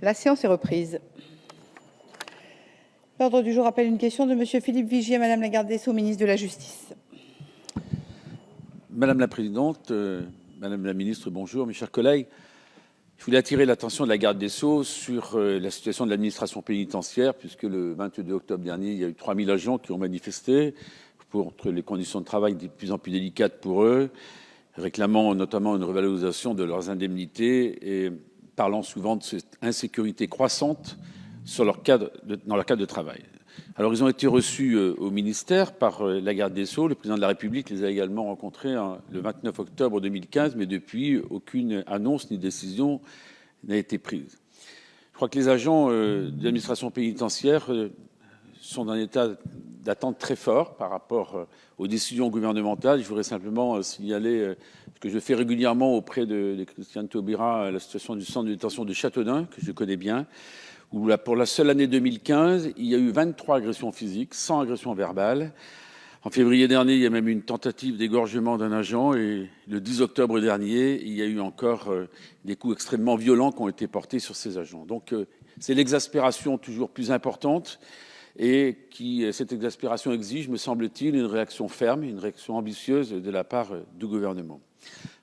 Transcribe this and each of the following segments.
La séance est reprise. L'ordre du jour appelle une question de Monsieur Philippe Vigier à Madame la garde des Sceaux, ministre de la Justice. Madame la présidente, Madame la ministre, bonjour, mes chers collègues. Je voulais attirer l'attention de la garde des Sceaux sur la situation de l'administration pénitentiaire, puisque le 22 octobre dernier, il y a eu 3000 agents qui ont manifesté contre les conditions de travail de plus en plus délicates pour eux, réclamant notamment une revalorisation de leurs indemnités et parlant souvent de cette insécurité croissante dans leur cadre de travail. Alors, ils ont été reçus au ministère par la garde des Sceaux. Le président de la République les a également rencontrés le 29 octobre 2015, mais depuis, aucune annonce ni décision n'a été prise. Je crois que les agents de l'administration pénitentiaire sont dans un état d'attente très fort par rapport aux décisions gouvernementales. Je voudrais simplement signaler ce que je fais régulièrement auprès de Christiane Taubira, la situation du centre de détention de Châteaudun, que je connais bien, où là, pour la seule année 2015, il y a eu 23 agressions physiques, 100 agressions verbales. En février dernier, il y a même eu une tentative d'égorgement d'un agent et le 10 octobre dernier, il y a eu encore des coups extrêmement violents qui ont été portés sur ces agents. Donc c'est l'exaspération toujours plus importante et cette exaspération exige, me semble-t-il, une réaction ferme, une réaction ambitieuse de la part du gouvernement.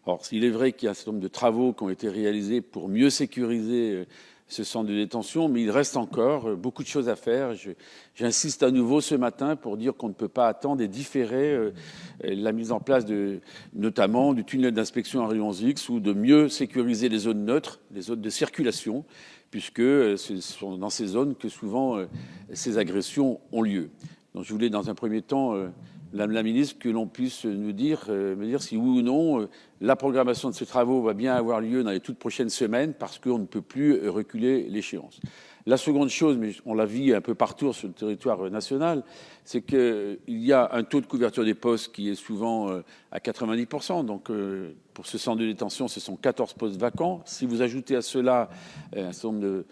Or, il est vrai qu'il y a un certain nombre de travaux qui ont été réalisés pour mieux sécuriser ce centre de détention, mais il reste encore beaucoup de choses à faire. J'insiste à nouveau ce matin pour dire qu'on ne peut pas attendre et différer la mise en place notamment du tunnel d'inspection à rayons X ou de mieux sécuriser les zones neutres, les zones de circulation, puisque ce sont dans ces zones que souvent ces agressions ont lieu. Donc je voulais dans un premier temps, Madame la ministre, que l'on puisse me dire si oui ou non la programmation de ces travaux va bien avoir lieu dans les toutes prochaines semaines, parce qu'on ne peut plus reculer l'échéance. La seconde chose, mais on la vit un peu partout sur le territoire national, c'est qu'il y a un taux de couverture des postes qui est souvent à 90%. Donc pour ce centre de détention, ce sont 14 postes vacants. Si vous ajoutez à cela un certain nombre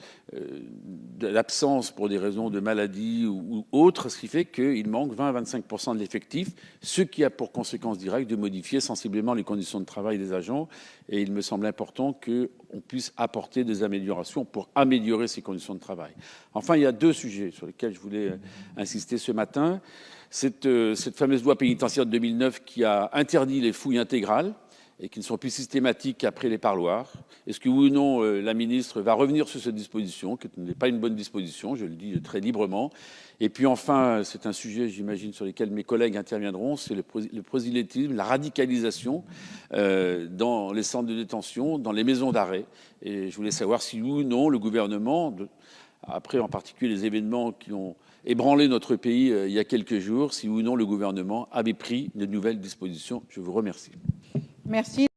d'absences pour des raisons de maladie ou autres, ce qui fait qu'il manque 20 à 25% de l'effectif, ce qui a pour conséquence directe de modifier sensiblement les conditions de travail des agents. Et il me semble important qu'on puisse apporter des améliorations pour améliorer ces conditions de travail. Enfin, il y a deux sujets sur lesquels je voulais insister ce matin. Cette fameuse loi pénitentiaire de 2009 qui a interdit les fouilles intégrales et qui ne sont plus systématiques qu'après les parloirs. Est-ce que oui ou non la ministre va revenir sur cette disposition, qui n'est pas une bonne disposition, je le dis très librement. Et puis enfin, c'est un sujet, j'imagine, sur lequel mes collègues interviendront, c'est le prosélytisme, la radicalisation dans les centres de détention, dans les maisons d'arrêt. Et je voulais savoir si oui ou non le gouvernement, après en particulier les événements qui ont ébranlé notre pays il y a quelques jours, si oui ou non le gouvernement avait pris de nouvelles dispositions. Je vous remercie. Merci.